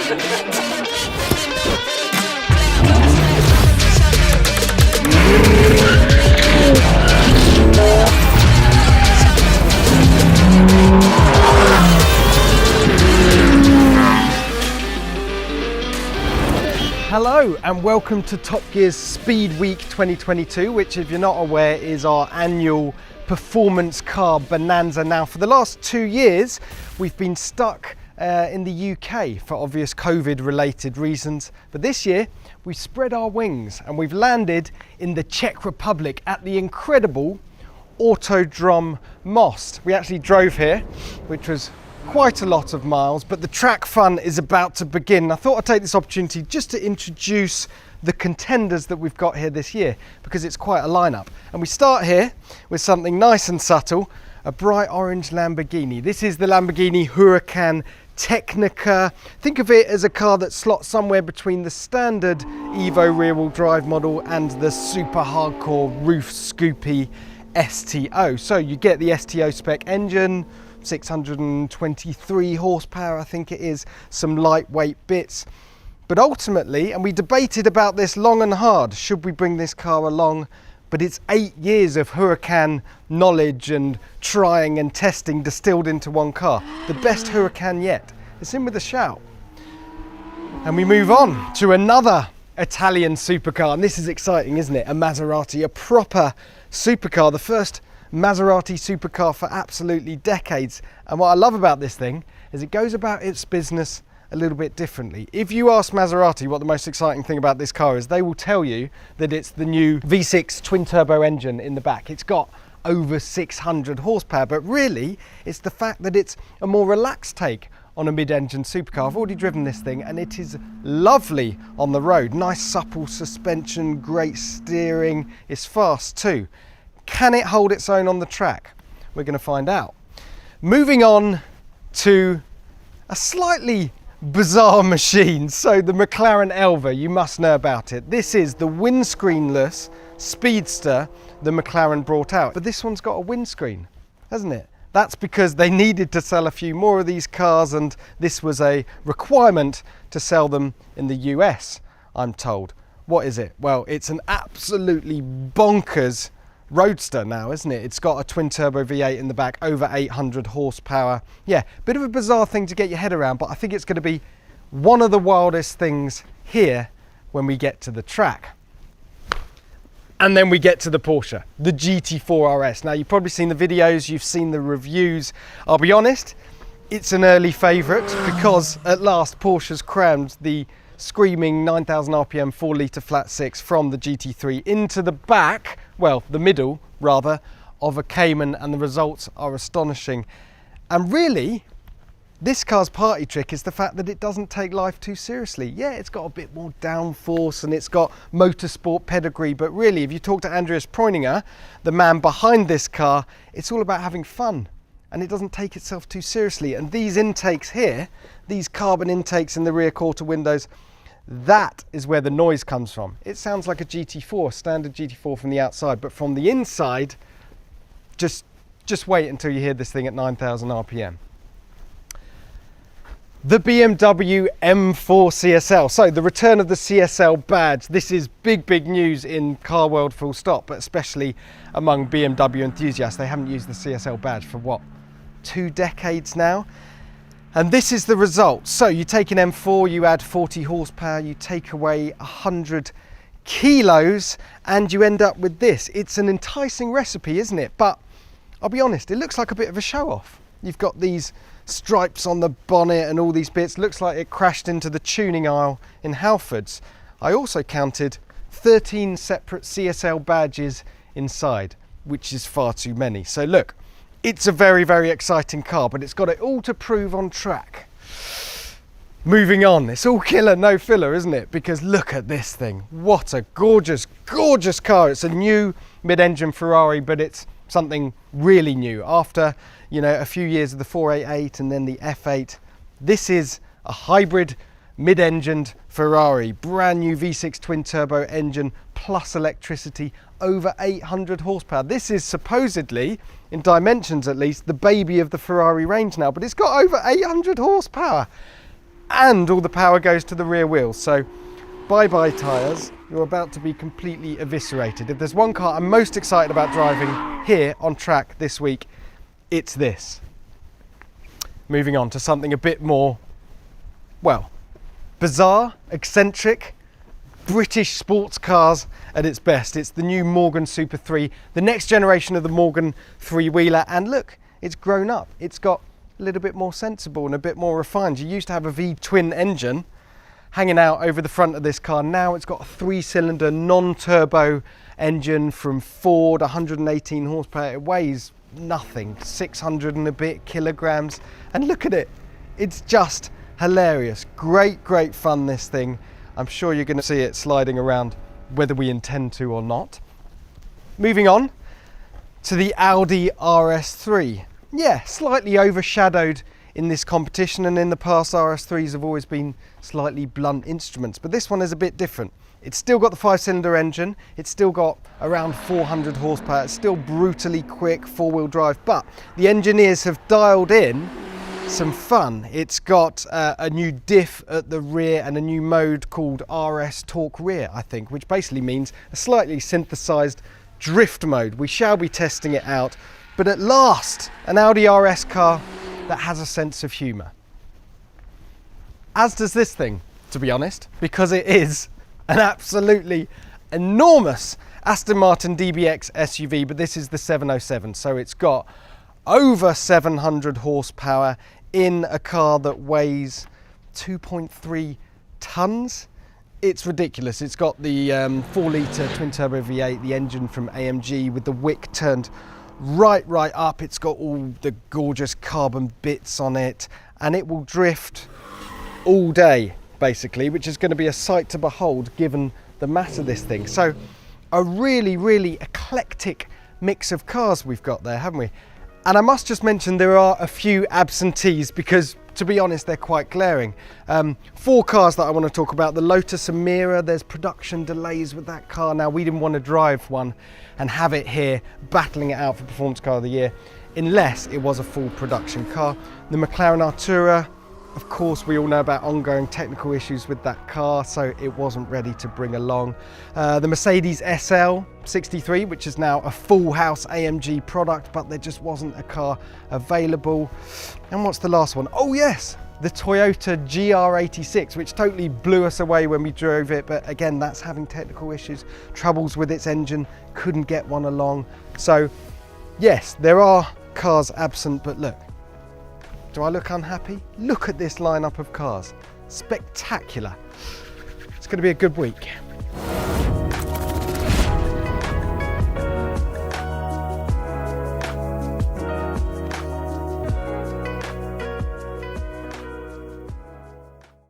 Hello and welcome to Top Gear's Speed Week 2022, which, if you're not aware, is our annual performance car bonanza. Now, for the last 2 years, we've been stuck in the UK for obvious COVID related reasons. But this year, we've spread our wings and we've landed in the Czech Republic at the incredible Autodrom Most. We actually drove here, which was quite a lot of miles, but the track fun is about to begin. I thought I'd take this opportunity just to introduce the contenders that we've got here this year, because it's quite a lineup. And we start here with something nice and subtle, a bright orange Lamborghini. This is the Lamborghini Huracan Technica. Think of it as a car that slots somewhere between the standard Evo rear-wheel drive model and the super hardcore roof scoopy STO. So you get the STO spec engine, 623 horsepower, I think it is, some lightweight bits. But ultimately, and we debated about this long and hard, should we bring this car along? But it's 8 years of Huracan knowledge and trying and testing distilled into one car. The best Huracan yet. It's in with a shout. And we move on to another Italian supercar, and this is exciting, isn't it? A Maserati, a proper supercar, the first Maserati supercar for absolutely decades. And what I love about this thing is it goes about its business a little bit differently. If you ask Maserati what the most exciting thing about this car is, they will tell you that it's the new V6 twin turbo engine in the back. It's got over 600 horsepower, but really it's the fact that it's a more relaxed take on a mid-engine supercar. I've already driven this thing and it is lovely on the road. Nice supple suspension, great steering, it's fast too. Can it hold its own on the track? We're going to find out. Moving on to a slightly bizarre machine. So the McLaren Elva, you must know about it. This is the windscreenless speedster the McLaren brought out. But this one's got a windscreen, hasn't it? That's because they needed to sell a few more of these cars, and this was a requirement to sell them in the US, I'm told. What is it? Well, it's an absolutely bonkers roadster now, isn't it? It's got a twin turbo V8 in the back, over 800 horsepower. Yeah, bit of a bizarre thing to get your head around, but I think it's going to be one of the wildest things here when we get to the track. And then we get to the Porsche, the GT4 RS. Now, you've probably seen the videos, you've seen the reviews. I'll be honest, it's an early favourite because at last Porsche's crammed the screaming 9,000 RPM 4 litre flat six from the GT3 into the back, well, the middle rather, of a Cayman, and the results are astonishing. And really, this car's party trick is the fact that it doesn't take life too seriously. Yeah, it's got a bit more downforce and it's got motorsport pedigree, but really, if you talk to Andreas Preuninger, the man behind this car, it's all about having fun. And it doesn't take itself too seriously. And these intakes here, these carbon intakes in the rear quarter windows, that is where the noise comes from. It sounds like a GT4, standard GT4 from the outside, but from the inside, just wait until you hear this thing at 9,000 RPM. The BMW M4 CSL. So the return of the CSL badge. This is big news in car world full stop, but especially among BMW enthusiasts. They haven't used the CSL badge for what, 2 decades now? And this is the result. So you take an M4, you add 40 horsepower, you take away 100 kilos, and you end up with this. It's an enticing recipe, isn't it? But I'll be honest, it looks like a bit of a show off. You've got these stripes on the bonnet and all these bits. Looks like it crashed into the tuning aisle in Halfords. I also counted 13 separate CSL badges inside, which is far too many. So look, it's a very exciting car, but it's got it all to prove on track. Moving on, it's all killer, no filler, isn't it? Because look at this thing. What a gorgeous car. It's a new mid-engine Ferrari, but it's something really new. After, you know, a few years of the 488 and then the F8, this is a hybrid mid-engined Ferrari, brand new V6 twin turbo engine plus electricity, over 800 horsepower. This is supposedly, in dimensions at least, the baby of the Ferrari range now, but it's got over 800 horsepower. and all the power goes to the rear wheels. So bye-bye tyres, you're about to be completely eviscerated. If there's one car I'm most excited about driving here on track this week, it's this. Moving on to something a bit more, well, bizarre, eccentric, British sports cars at its best. It's the new Morgan Super 3, the next generation of the Morgan three-wheeler, and look, it's grown up. It's got a little bit more sensible and a bit more refined. You used to have a V-twin engine hanging out over the front of this car. Now it's got a 3-cylinder non-turbo engine from Ford, 118 horsepower. It weighs nothing, 600 and a bit kilograms. And look at it, it's just hilarious. Great fun, this thing. I'm sure you're going to see it sliding around whether we intend to or not. Moving on to the Audi RS3. Yeah, slightly overshadowed in this competition, and in the past RS3s have always been slightly blunt instruments, but this one is a bit different. It's still got the 5-cylinder engine, it's still got around 400 horsepower, it's still brutally quick 4-wheel drive, but the engineers have dialed in some fun. It's got a new diff at the rear and a new mode called RS Torque Rear, I think, which basically means a slightly synthesized drift mode. We shall be testing it out, but at last, an Audi RS car that has a sense of humour. As does this thing, to be honest, because it is an absolutely enormous Aston Martin DBX SUV, but this is the 707, so it's got over 700 horsepower in a car that weighs 2.3 tons. It's ridiculous. It's got the 4-litre twin-turbo V8, the engine from AMG with the wick turned right up. It's got all the gorgeous carbon bits on it, and it will drift all day, basically, which is going to be a sight to behold given the mass of this thing. So a really eclectic mix of cars we've got there, haven't we? And I must just mention there are a few absentees because, to be honest, they're quite glaring. 4 cars that I want to talk about. The Lotus Emira, there's production delays with that car. Now, we didn't want to drive one and have it here battling it out for Performance Car of the Year unless it was a full production car. The McLaren Artura, of course, we all know about ongoing technical issues with that car, so it wasn't ready to bring along. The Mercedes SL 63, which is now a full house AMG product, but there just wasn't a car available. And what's the last one? Oh yes, the Toyota GR86, which totally blew us away when we drove it, but again, that's having technical issues, troubles with its engine, couldn't get one along. So yes, there are cars absent, but look, do I look unhappy? Look at this lineup of cars. Spectacular. It's going to be a good week.